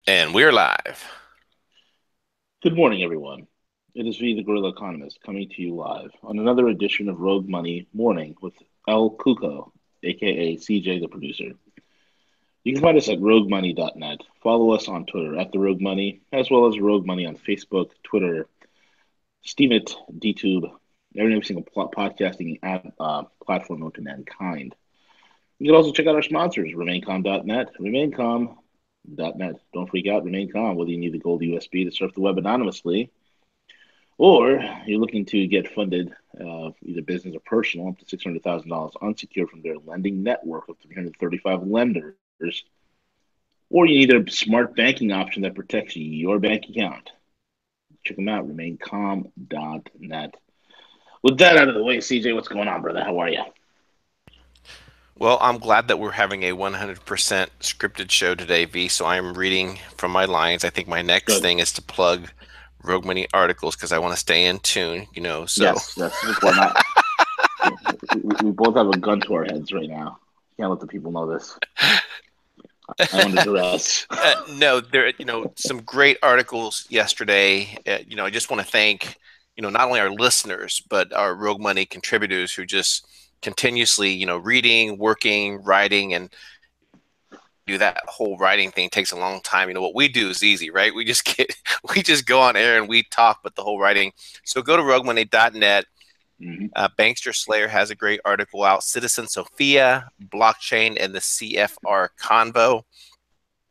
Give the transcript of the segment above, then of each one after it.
And we're live. Good morning, everyone. It is V, the Guerrilla Economist, coming to you live on another edition of Rogue Money Morning with El Cuco, aka CJ, the producer. You can find us at roguemoney.net. Follow us on Twitter at the Rogue Money, as well as Rogue Money on Facebook, Twitter, Steemit, DTube, every single podcasting platform known to mankind. You can also check out our sponsors, RemainCom.net, RemainCom.net. Don't freak out, RemainCom, whether you need the gold USB to surf the web anonymously, or you're looking to get funded, either business or personal, up to $600,000 unsecured from their lending network of 335 lenders, or you need a smart banking option that protects your bank account. Check them out, remaincom.net. With that out of the way, CJ, what's going on, brother? How are you? Well, I'm glad that we're having a 100% scripted show today, V. So I'm reading from my lines. I think my next Good. thing is to plug Rogue Money articles because I want to stay in tune, you know. So, Yes, that's important. We both have a gun to our heads right now. Can't let the people know this. I'm under duress. no, there, some great articles yesterday. I just want to thank, not only our listeners, but our Rogue Money contributors who just continuously, reading, working, writing, and do that whole writing thing takes a long time. What we do is easy, right? We just go on air and we talk, but the whole writing. So go to roguemoney.net. Mm-hmm. Bankster Slayer has a great article out. Citizen Sophia, blockchain, and the CFR convo.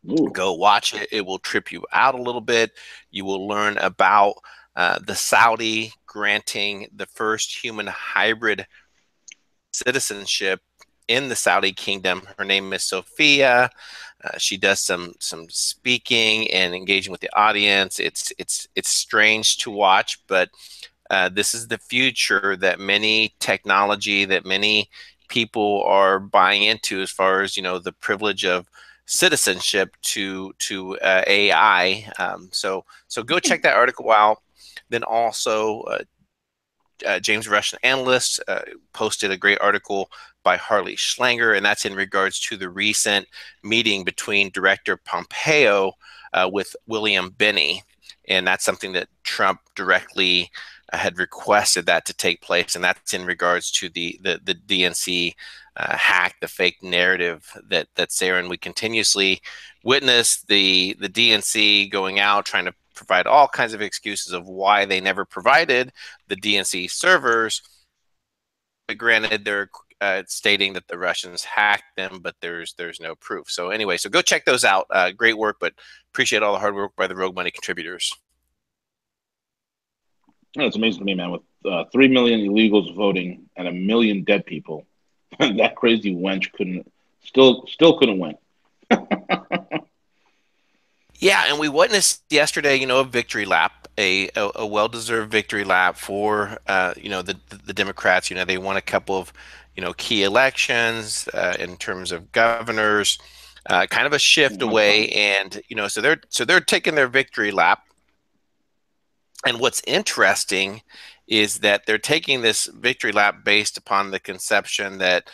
Ooh. Go watch it. It will trip you out a little bit. You will learn about the Saudi granting the first human hybrid citizenship in the Saudi kingdom. Her name is Sophia. She does some speaking and engaging with the audience. It's strange to watch, but this is the future that many people are buying into, as far as the privilege of citizenship to AI. So go check that article out. Then also James Russian Analyst posted a great article by Harley Schlanger, and that's in regards to the recent meeting between Director Pompeo with William Binney. And that's something that Trump directly had requested that to take place, and that's in regards to the DNC hack, the fake narrative that's there. And we continuously witness the DNC going out trying to provide all kinds of excuses of why they never provided the DNC servers. But granted, they're stating that the Russians hacked them, but there's no proof. So anyway, so go check those out. Great work, but appreciate all the hard work by the Rogue Money contributors. It's amazing to me, man. With 3 million illegals voting and a million dead people, that crazy wench still couldn't win. Yeah, and we witnessed yesterday, a victory lap, a well-deserved victory lap for the Democrats. They won a couple of key elections in terms of governors, kind of a shift How away, fun! and so they're taking their victory lap. And what's interesting is that they're taking this victory lap based upon the conception that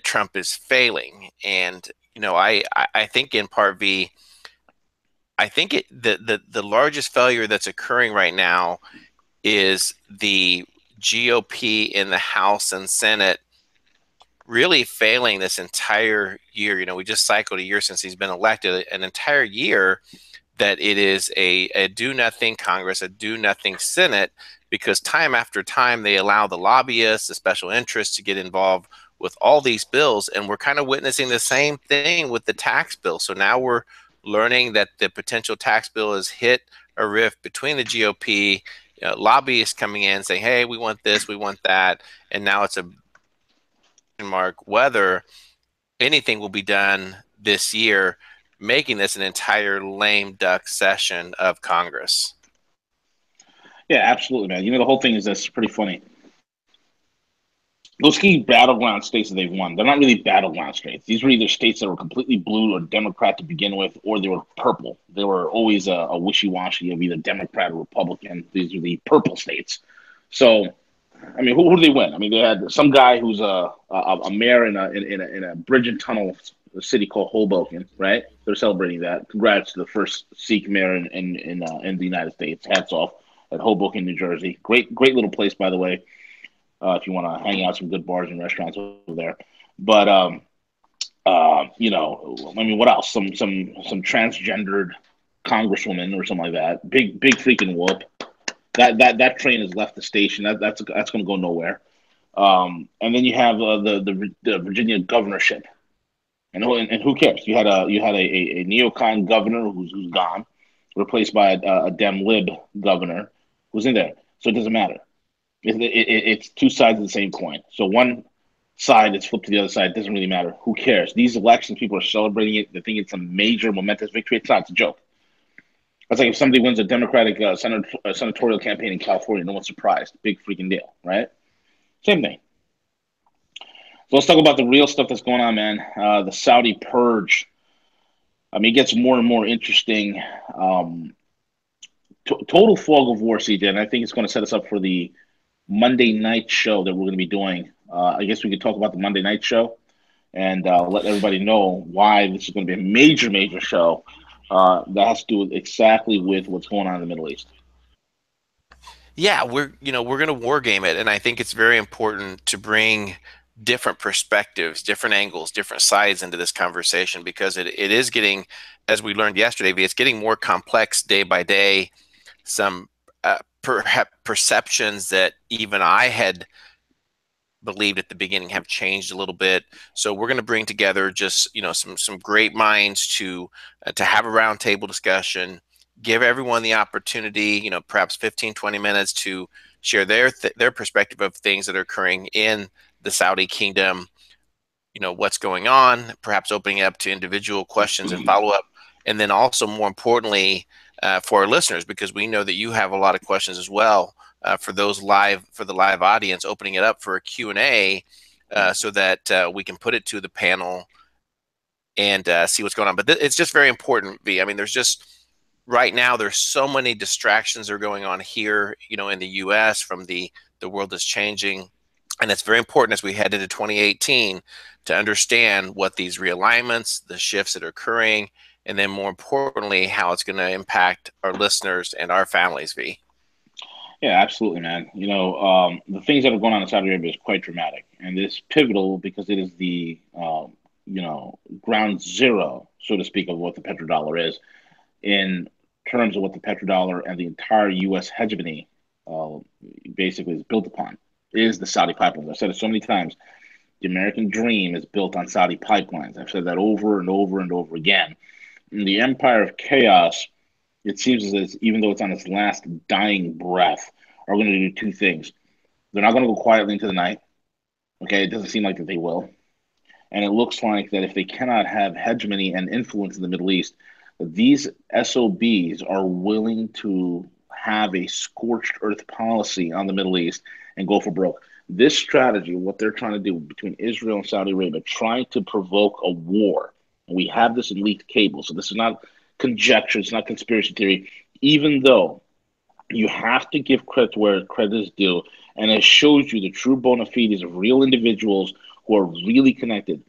Trump is failing, and I think in part V. I think the largest failure that's occurring right now is the GOP in the House and Senate really failing this entire year. We just cycled a year since he's been elected, an entire year that it is a do nothing Congress, a do nothing Senate, because time after time they allow the lobbyists, the special interests to get involved with all these bills. And we're kind of witnessing the same thing with the tax bill. So now we're learning that the potential tax bill has hit a rift between the GOP, lobbyists coming in saying, hey, we want this, we want that. And now it's a mark whether anything will be done this year, making this an entire lame duck session of Congress. Yeah, absolutely, man. The whole thing is this pretty funny. Those key battleground states that they've won, they're not really battleground states. These were either states that were completely blue or Democrat to begin with, or they were purple. They were always a wishy-washy of either Democrat or Republican. These are the purple states. So, I mean, who did they win? I mean, they had some guy who's a mayor in a bridge and tunnel a city called Hoboken, right? They're celebrating that. Congrats to the first Sikh mayor in the United States. Hats off at Hoboken, New Jersey. Great little place, by the way. If you want to hang out, some good bars and restaurants over there. But I mean, what else? Some transgendered congresswoman or something like that. Big freaking whoop. That train has left the station. That's going to go nowhere. And then you have the Virginia governorship, and who cares? You had a neocon governor who's gone, replaced by a Dem lib governor who's in there. So it doesn't matter. It's two sides of the same coin. So one side is flipped to the other side. It doesn't really matter. Who cares? These elections, people are celebrating it. They think it's a major momentous victory. It's not. It's a joke. It's like if somebody wins a Democratic senatorial campaign in California, no one's surprised. Big freaking deal, right? Same thing. So let's talk about the real stuff that's going on, man. The Saudi purge. I mean, it gets more and more interesting. Um, Total fog of war, CJ, and I think it's going to set us up for the Monday night show that we're going to be doing. I guess we could talk about the Monday night show and let everybody know why this is going to be a major show that has to do with exactly with what's going on in the Middle East. Yeah, we're going to war game it, and I think it's very important to bring different perspectives, different angles, different sides into this conversation because it is getting, as we learned yesterday, it's getting more complex day by day. Some perhaps perceptions that even I had believed at the beginning have changed a little bit. So we're going to bring together just some great minds to have a roundtable discussion, give everyone the opportunity, perhaps 15-20 minutes to share their perspective of things that are occurring in the Saudi kingdom, what's going on, perhaps opening it up to individual questions and follow up, and then also more importantly for our listeners, because we know that you have a lot of questions as well, for the live audience, opening it up for a Q&A, so that we can put it to the panel and see what's going on. But it's just very important, V. I mean, there's just right now there's so many distractions that are going on here, in the U.S. from the world is changing, and it's very important as we head into 2018 to understand what these realignments, the shifts that are occurring, and then more importantly, how it's going to impact our listeners and our families, V. Yeah, absolutely, man. The things that are going on in Saudi Arabia is quite dramatic, and it is pivotal because it is the ground zero, so to speak, of what the petrodollar is in terms of what the petrodollar and the entire U.S. hegemony uh, basically is built upon. Is the Saudi pipelines? I've said it so many times. The American dream is built on Saudi pipelines. I've said that over and over and over again. In the empire of chaos, it seems as if, even though it's on its last dying breath, are going to do two things. They're not going to go quietly into the night. Okay, it doesn't seem like that they will. And it looks like that if they cannot have hegemony and influence in the Middle East, these SOBs are willing to have a scorched earth policy on the Middle East and go for broke. This strategy, what they're trying to do between Israel and Saudi Arabia, trying to provoke a war. And we have this in leaked cable, so this is not conjecture, it's not conspiracy theory, even though you have to give credit where credit is due, and it shows you the true bona fides of real individuals who are really connected.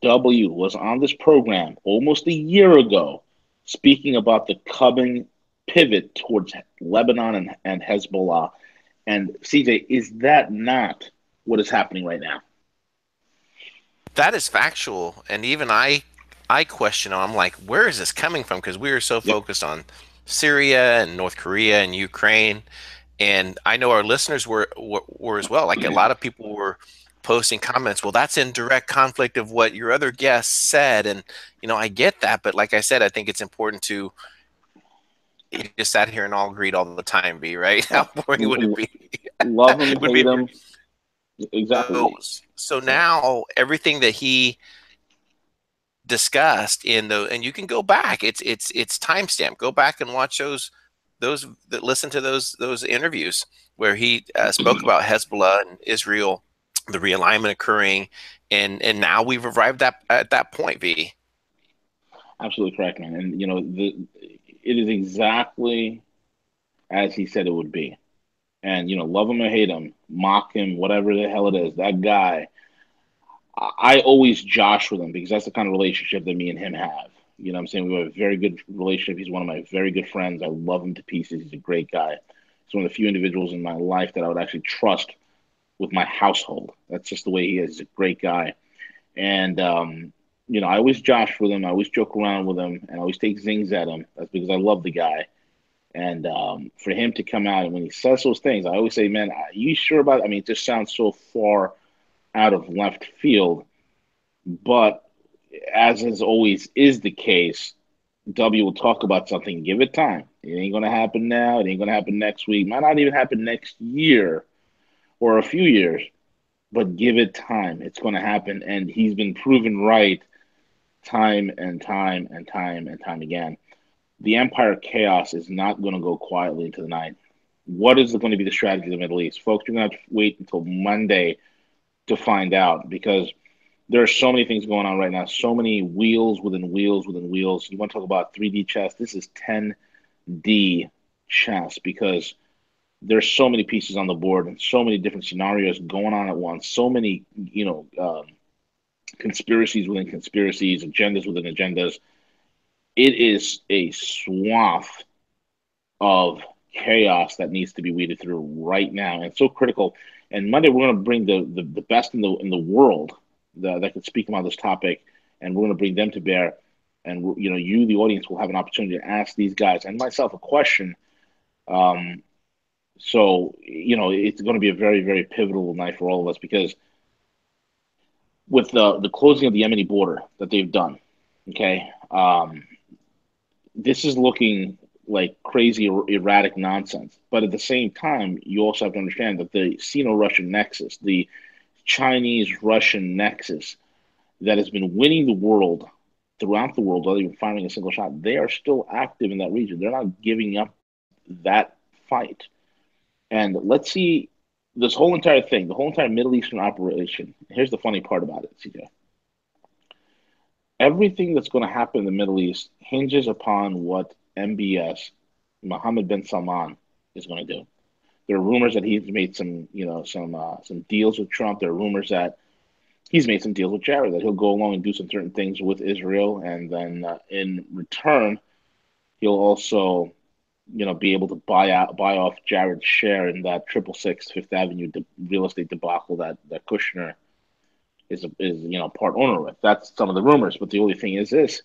W was on this program almost a year ago, speaking about the coming pivot towards Lebanon and Hezbollah. And CJ, is that not what is happening right now? That is factual, and even I question. I'm like, where is this coming from? Because we are so Yep. focused on Syria and North Korea and Ukraine, and I know our listeners were as well. Like a lot of people were posting comments. Well, that's in direct conflict of what your other guests said, and I get that, but like I said, I think it's important to just sat here and all agreed all the time. Be right? How Oh, boring would it be? love them, It would be hate them. Exactly. so now everything that he discussed in the and you can go back, it's timestamp, go back and watch those that listen to those interviews where he spoke about Hezbollah and Israel, the realignment occurring, and now we've arrived at that point, V. Absolutely correct, man. And it is exactly as he said it would be. And love him or hate him, mock him, whatever the hell it is, that guy. I always josh with him because that's the kind of relationship that me and him have. You know what I'm saying? We have a very good relationship. He's one of my very good friends. I love him to pieces. He's a great guy. He's one of the few individuals in my life that I would actually trust with my household. That's just the way he is. He's a great guy. And, I always josh with him. I always joke around with him and I always take zings at him. That's because I love the guy. And for him to come out and when he says those things, I always say, man, are you sure about it? I mean, it just sounds so far out of left field. But as is always is the case, W will talk about something, give it time. It ain't going to happen now. It ain't going to happen next week. Might not even happen next year or a few years, but give it time. It's going to happen. And he's been proven right time and time and time and time again. The empire chaos is not going to go quietly into the night. What is going to be the strategy of the Middle East? Folks, you're going to have to wait until Monday to find out because there are so many things going on right now, so many wheels within wheels within wheels. You want to talk about 3D chess? This is 10D chess because there's so many pieces on the board and so many different scenarios going on at once, so many, conspiracies within conspiracies, agendas within agendas. It is a swath of chaos that needs to be weeded through right now, and it's so critical. And Monday we're going to bring the best in the world that can speak about this topic, and we're going to bring them to bear. And you, the audience, will have an opportunity to ask these guys and myself a question. Um, so it's going to be a very very pivotal night for all of us because with the closing of the Yemeni border that they've done, okay, this is looking like crazy erratic nonsense. But at the same time, you also have to understand that the Sino-Russian nexus, the Chinese-Russian nexus that has been winning the world throughout the world without even firing a single shot, they are still active in that region. They're not giving up that fight. And let's see this whole entire thing, the whole entire Middle Eastern operation. Here's the funny part about it, CJ. Everything that's going to happen in the Middle East hinges upon what MBS, Mohammed bin Salman, is going to do. There are rumors that he's made some deals with Trump. There are rumors that he's made some deals with Jared that he'll go along and do some certain things with Israel, and then in return, he'll also be able to buy off Jared's share in that 666 Fifth Avenue real estate debacle that Kushner is part owner with. That's some of the rumors. But the only thing is this: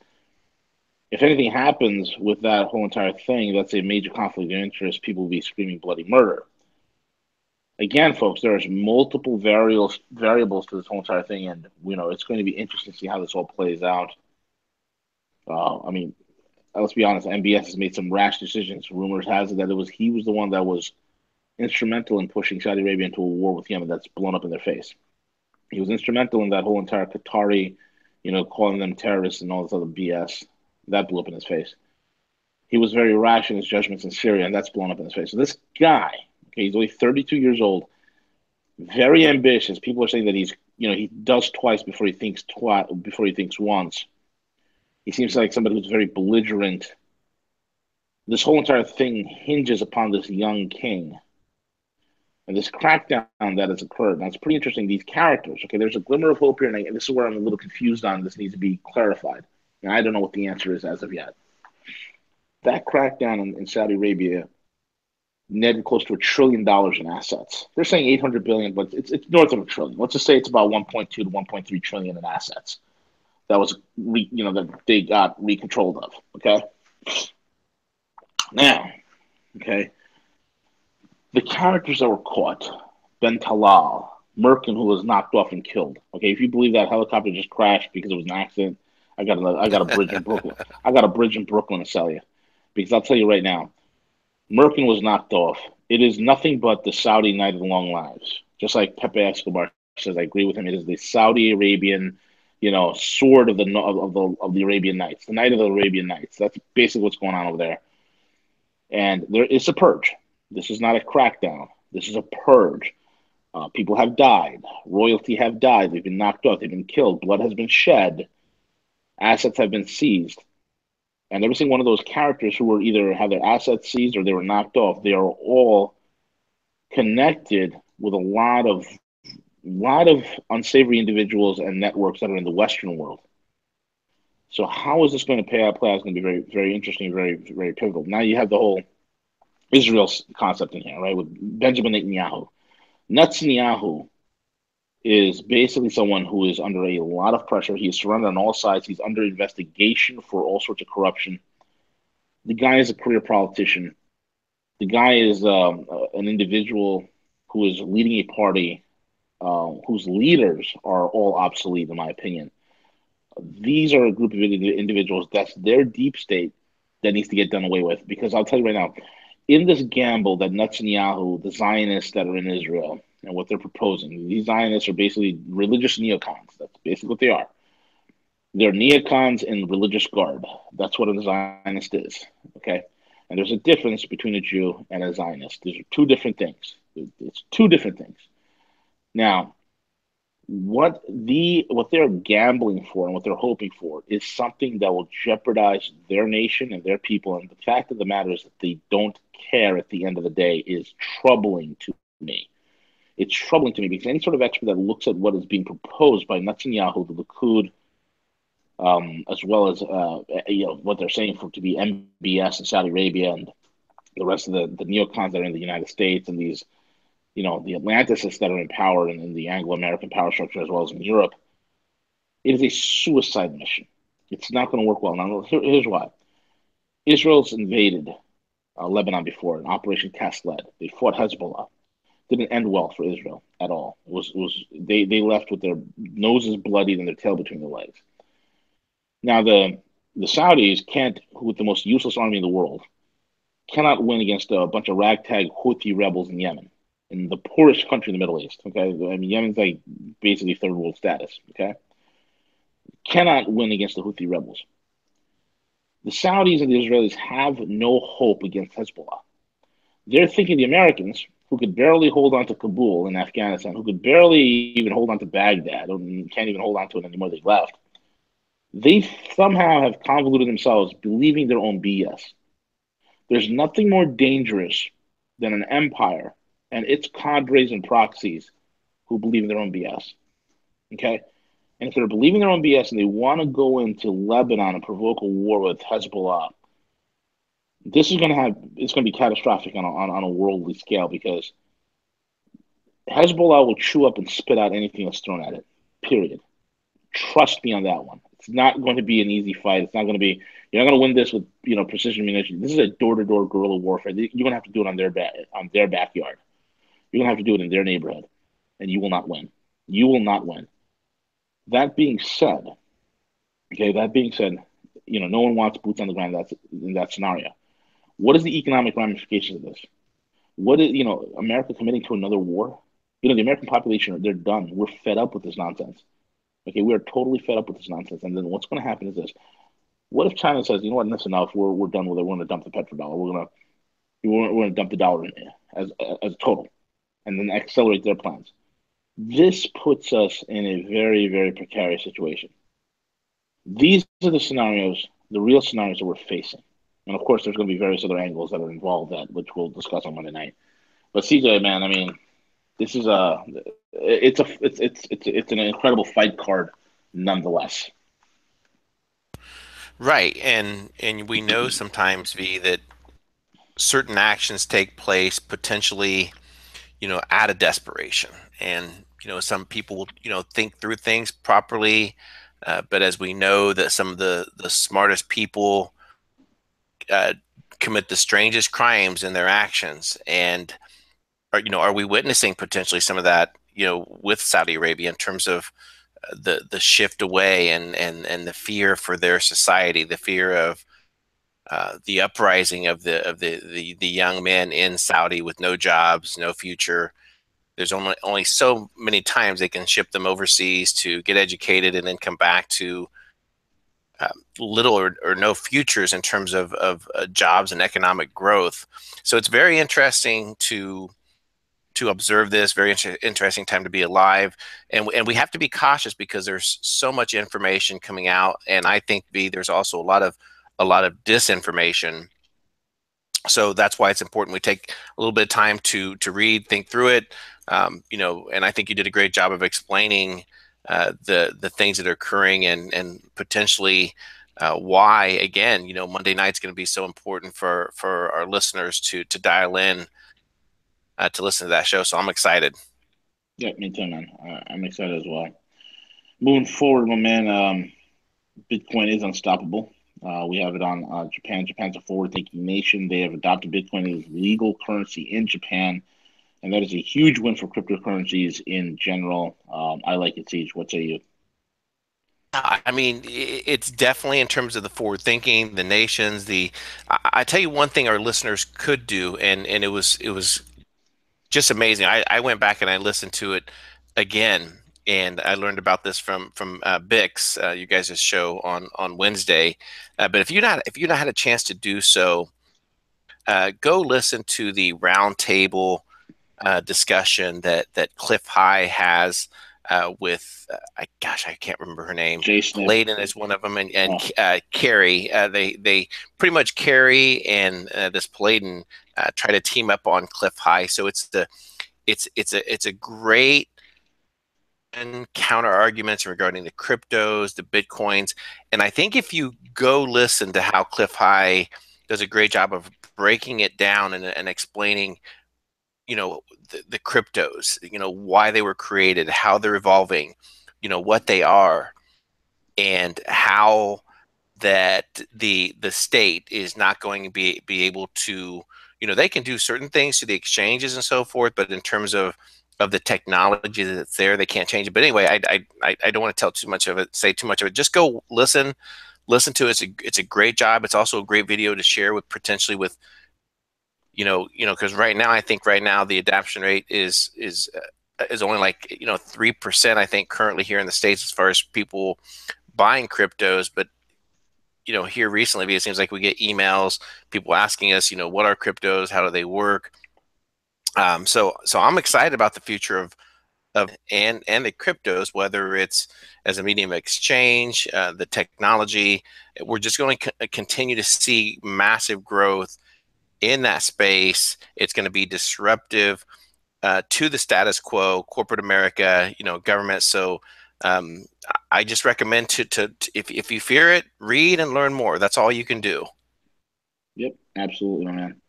if anything happens with that whole entire thing, that's a major conflict of interest. People will be screaming bloody murder. Again, folks, there's multiple variables to this whole entire thing, and it's going to be interesting to see how this all plays out. I mean, let's be honest. MBS has made some rash decisions. Rumors has it that he was the one that was instrumental in pushing Saudi Arabia into a war with Yemen that's blown up in their face. He was instrumental in that whole entire Qatari, calling them terrorists and all this other BS. That blew up in his face. He was very rash in his judgments in Syria, and that's blown up in his face. So this guy, okay, he's only 32 years old, very ambitious. People are saying that he does twice before he thinks once. He seems like somebody who's very belligerent. This whole entire thing hinges upon this young king and this crackdown that has occurred. Now, it's pretty interesting. These characters, okay, there's a glimmer of hope here, and this is where I'm a little confused on. This needs to be clarified. And I don't know what the answer is as of yet. That crackdown in Saudi Arabia netted close to $1 trillion in assets. They're saying 800 billion, but it's north of a trillion. Let's just say it's about 1.2 to 1.3 trillion in assets that was that they got recontrolled of. Okay, now, okay, the characters that were caught, Ben Talal, Merkin, who was knocked off and killed. Okay, if you believe that helicopter just crashed because it was an accident, I got a bridge in Brooklyn. I got a bridge in Brooklyn to sell you, because I'll tell you right now, Merkin was knocked off. It is nothing but the Saudi night of the long lives. Just like Pepe Escobar says, I agree with him. It is the Saudi Arabian, sword of the Arabian Nights, the night of the Arabian Nights. That's basically what's going on over there. And there is a purge. This is not a crackdown. This is a purge. People have died. Royalty have died. They've been knocked off. They've been killed. Blood has been shed. Assets have been seized. And every single one of those characters who were either had their assets seized or they were knocked off, they are all connected with a lot of lot of unsavory individuals and networks that are in the Western world. So how is this going to play out? It's going to be very, very interesting, very, very pivotal. Now you have the whole Israel concept in here, right? With Benjamin Netanyahu. Netanyahu is basically someone who is under a lot of pressure. He is surrounded on all sides. He's under investigation for all sorts of corruption. The guy is a career politician. The guy is an individual who is leading a party whose leaders are all obsolete, in my opinion. These are a group of individuals that's their deep state that needs to get done away with. Because I'll tell you right now, in this gamble that Netanyahu, the Zionists that are in Israel, and what they're proposing, these Zionists are basically religious neocons. That's basically what they are. They're neocons in religious garb. That's what a Zionist is. Okay. And there's a difference between a Jew and a Zionist. These are two different things. It's two different things. Now, what they're gambling for and what they're hoping for is something that will jeopardize their nation and their people. And the fact of the matter is that they don't care at the end of the day is troubling to me. It's troubling to me because any sort of expert that looks at what is being proposed by Netanyahu, the Likud, as well as what they're saying for to be MBS in Saudi Arabia and the rest of the neocons that are in the United States and these the Atlanticists that are in power in the Anglo-American power structure as well as in Europe, it is a suicide mission. It's not going to work well. Now, here's why. Israel's invaded Lebanon before, in Operation Cast Lead. They fought Hezbollah. Didn't end well for Israel at all. They left with their noses bloodied and their tail between their legs. Now the Saudis can't, with the most useless army in the world, cannot win against a bunch of ragtag Houthi rebels in Yemen, in the poorest country in the Middle East. Okay, I mean Yemen's like basically third world status. Okay, cannot win against the Houthi rebels. The Saudis and the Israelis have no hope against Hezbollah. They're thinking the Americans, who could barely hold on to Kabul in Afghanistan, who could barely even hold on to Baghdad, or can't even hold on to it anymore, they left. They somehow have convoluted themselves believing their own BS. There's nothing more dangerous than an empire and its cadres and proxies who believe in their own BS. Okay? And if they're believing their own BS and they want to go into Lebanon and provoke a war with Hezbollah, this is going to it's going to be catastrophic on a worldly scale because Hezbollah will chew up and spit out anything that's thrown at it. Period. Trust me on that one. It's not going to be an easy fight. It's not going to be. You're not going to win this with precision munitions. This is a door-to-door guerrilla warfare. You're going to have to do it on their backyard. You're going to have to do it in their neighborhood, and you will not win. You will not win. That being said, okay. That being said, no one wants boots on the ground. That's in that scenario. What is the economic ramifications of this? What is America committing to another war? The American population, they're done. We're fed up with this nonsense. Okay, we are totally fed up with this nonsense. And then what's going to happen is this: what if China says, you know what, that's enough. We're done with it. We're going to dump the petrodollar. We're going to dump the dollar in as a total, and then accelerate their plans. This puts us in a very, very precarious situation. These are the scenarios, the real scenarios that we're facing. And of course, there's going to be various other angles that are involved which we'll discuss on Monday night. But CJ, man, I mean, this is it's an incredible fight card, nonetheless. Right, and we know sometimes, V, that certain actions take place potentially, out of desperation, and some people, think through things properly, but as we know that some of the smartest people uh, commit the strangest crimes in their actions, and are we witnessing potentially some of that, with Saudi Arabia in terms of the shift away and the fear for their society, the fear of the uprising of the young men in Saudi with no jobs, no future. There's only so many times they can ship them overseas to get educated and then come back to little or no futures in terms of jobs and economic growth. So it's very interesting to observe this. Very interesting time to be alive, and we have to be cautious because there's so much information coming out, and I think there's also a lot of disinformation. So that's why it's important we take a little bit of time to read, think through it, And I think you did a great job of explaining the things that are occurring, and potentially why, again, Monday night's going to be so important for our listeners to dial in to listen to that show. So I'm excited. Yeah, me too, man. I'm excited as well. Moving forward, my man, Bitcoin is unstoppable. We have it on Japan. Japan's a forward-thinking nation. They have adopted Bitcoin as legal currency in Japan, and that is a huge win for cryptocurrencies in general. I like it, Siege. What say you? I mean, it's definitely, in terms of the forward thinking, the nations. I tell you one thing our listeners could do, and it was just amazing. I went back and I listened to it again, and I learned about this from Bix, you guys' show on Wednesday. But if you not had a chance to do so, go listen to the roundtable discussion that Cliff High has with I can't remember her name. Jay Sniff. Layden is one of them, and Oh, Carrie. They pretty much, Carrie and this Palladian try to team up on Cliff High. So it's a great counter arguments regarding the cryptos, the bitcoins, and I think if you go listen to how Cliff High does a great job of breaking it down and explaining, the cryptos, why they were created, how they're evolving, what they are, and how that the state is not going to be able to, they can do certain things to the exchanges and so forth, but in terms of the technology that's there, they can't change it. But anyway, I don't want to tell too much of it, say too much of it. Just go listen to it. It's a great job. It's also a great video to share with, potentially with, because right now the adoption rate is only like 3%, I think, currently here in the States, as far as people buying cryptos. But here recently, it seems like we get emails, people asking us, what are cryptos, how do they work. So I'm excited about the future of the cryptos, whether it's as a medium of exchange, the technology. We're just going to continue to see massive growth in that space. It's going to be disruptive to the status quo, corporate America, government. So um, I just recommend to if you fear it, read and learn more. That's all you can do. yep, absolutely, my man.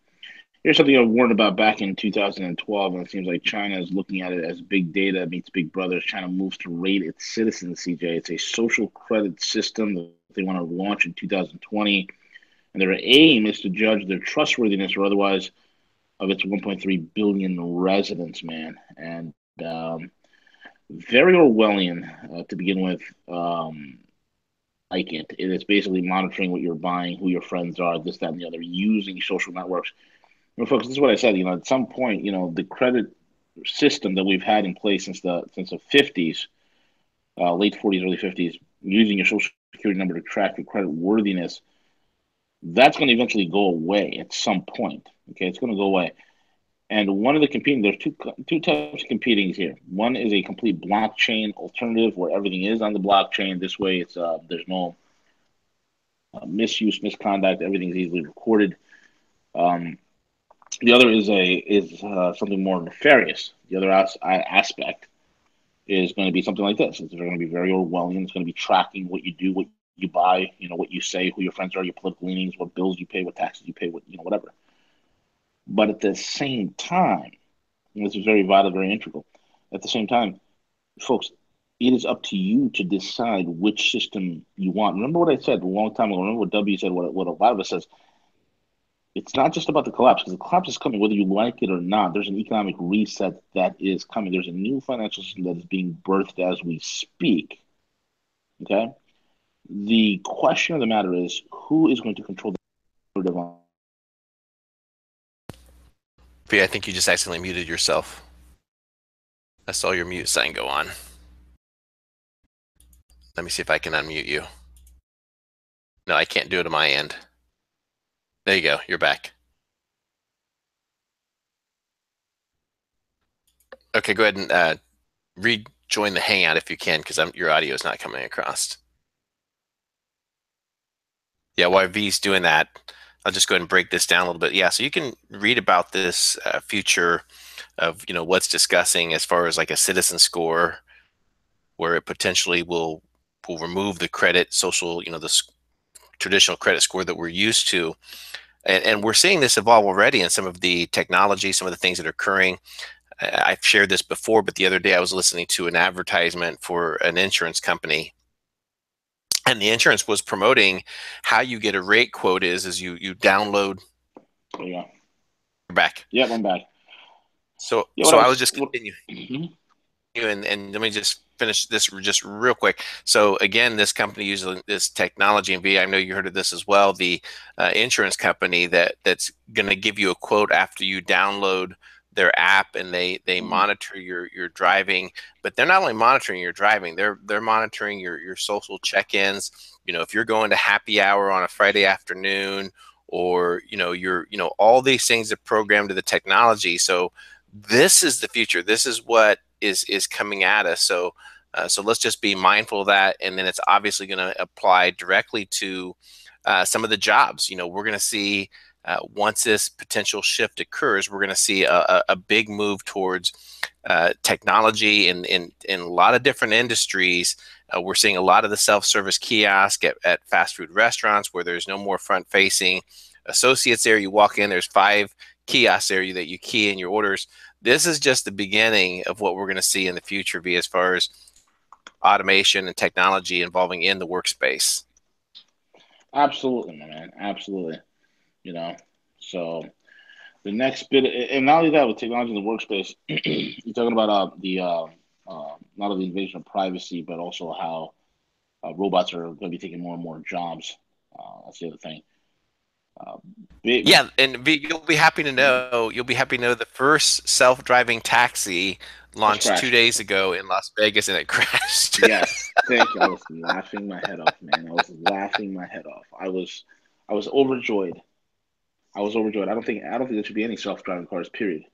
Here's something I warned about back in 2012, and it seems like China is looking at it as big data meets big brother. China moves to rate its citizens, CJ. It's a social credit system that they want to launch in 2020, and their aim is to judge their trustworthiness or otherwise of its 1.3 billion residents, man. And very Orwellian to begin with. Like it is basically monitoring what you're buying, who your friends are, this, that, and the other, using social networks. Well, folks, this is what I said. At some point, the credit system that we've had in place since the 50s, late 40s, early 50s, using your social security number to track your credit worthiness, that's going to eventually go away at some point. Okay, it's going to go away. And one of the competing, there's two types of competing here. One is a complete blockchain alternative where everything is on the blockchain. This way, it's there's no misuse, misconduct. Everything's easily recorded. Um, the other is something more nefarious. The other aspect is going to be something like this. It's going to be very Orwellian. It's going to be tracking what you do, what you buy, what you say, who your friends are, your political leanings, what bills you pay, what taxes you pay, whatever. But at the same time, and this is very vital, very integral. At the same time, folks, it is up to you to decide which system you want. Remember what I said a long time ago. Remember what W said. What a lot of us says. It's not just about the collapse, because the collapse is coming whether you like it or not. There's an economic reset that is coming. There's a new financial system that is being birthed as we speak. Okay. The question of the matter is, who is going to control the narrative? I think you just accidentally muted yourself. I saw your mute sign go on. Let me see if I can unmute you. No, I can't do it on my end. There you go. You're back. Okay, go ahead and rejoin the Hangout if you can, because your audio is not coming across. Yeah, while V's doing that, I'll just go ahead and break this down a little bit. Yeah, so you can read about this future of what's discussing as far as like a citizen score, where it potentially will remove the credit social, the traditional credit score that we're used to. And we're seeing this evolve already in some of the technology, some of the things that are occurring. I've shared this before, but the other day I was listening to an advertisement for an insurance company, and the insurance was promoting how you get a rate quote is you download. There you go. You're back. Yep, I'm back. So Yeah, so I was just what, continuing. mhm. And let me just finish this just real quick. So again, this company uses this technology, and V, I know you heard of this as well. The insurance company that's going to give you a quote after you download their app, and they monitor your driving. But they're not only monitoring your driving, they're monitoring your social check-ins. If you're going to happy hour on a Friday afternoon, or all these things are programmed to the technology. So this is the future. This is what is coming at us. So let's just be mindful of that, and then it's obviously going to apply directly to some of the jobs. We're going to see once this potential shift occurs, we're going to see a big move towards technology in a lot of different industries. We're seeing a lot of the self-service kiosk at fast food restaurants where there's no more front-facing associates there. You walk in, there's 5 kiosks there that you key in your orders. This is just the beginning of what we're going to see in the future, V, as far as automation and technology involving in the workspace. Absolutely, my man. Absolutely. You know, so the next bit, and not only that, with technology in the workspace, you're talking about not only the invasion of privacy, but also how robots are going to be taking more and more jobs. That's the other thing. Uh, big, Yeah, and V, you'll be happy to know the first self-driving taxi just launched two crashed. days ago in Las Vegas, and it crashed. Yes, thank you. I was laughing my head off, man. I was laughing my head off. I was overjoyed. I was overjoyed. I don't think there should be any self-driving cars. Period.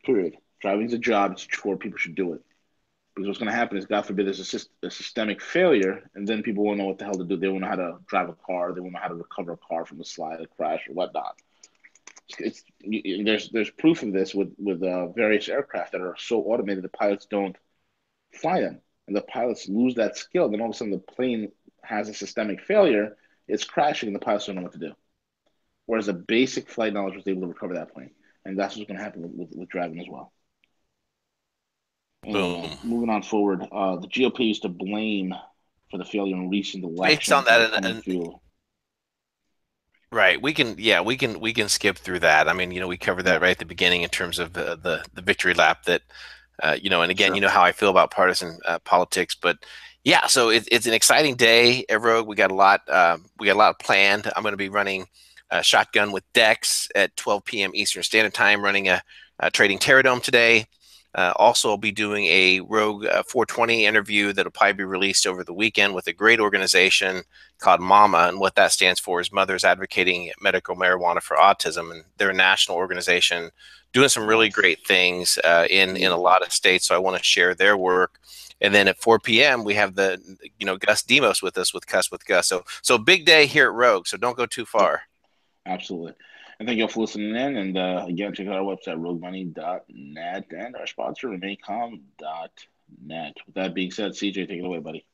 Period. Driving's a job. It's a chore. People should do it. Because what's going to happen is, God forbid, there's a systemic failure, and then people won't know what the hell to do. They won't know how to drive a car. They won't know how to recover a car from a slide, a crash, or whatnot. There's proof of this with various aircraft that are so automated the pilots don't fly them, and the pilots lose that skill. Then all of a sudden the plane has a systemic failure. It's crashing, and the pilots don't know what to do. Whereas the basic flight knowledge was able to recover that plane, and that's what's going to happen with driving as well. Anyway, man, Boom. moving on forward, the GOP used to blame for the failure in recent Based on elections that, coming through. right, we can skip through that. I mean, we covered that Yeah, right at the beginning in terms of the victory lap that and again, sure. how I feel about partisan politics, but yeah, so it's an exciting day at Rogue. We got a lot planned. I'm going to be running shotgun with Dex at 12 p.m. Eastern Standard Time, running a trading Terradome today. Also, I'll be doing a Rogue 420 interview that'll probably be released over the weekend with a great organization called MAMA, and what that stands for is Mothers Advocating Medical Marijuana for Autism, and they're a national organization doing some really Nice. great things in a Beautiful. lot of states. So I want to share their work. And then at 4 p.m. we have the Gus Demos with us with Cuss with Gus. So big day here at Rogue. So don't go too Yeah, far. absolutely. And thank you all for listening in. And again, check out our website, roguemoney.net, and our sponsor, remaicom.net. With that being said, CJ, take it away, buddy.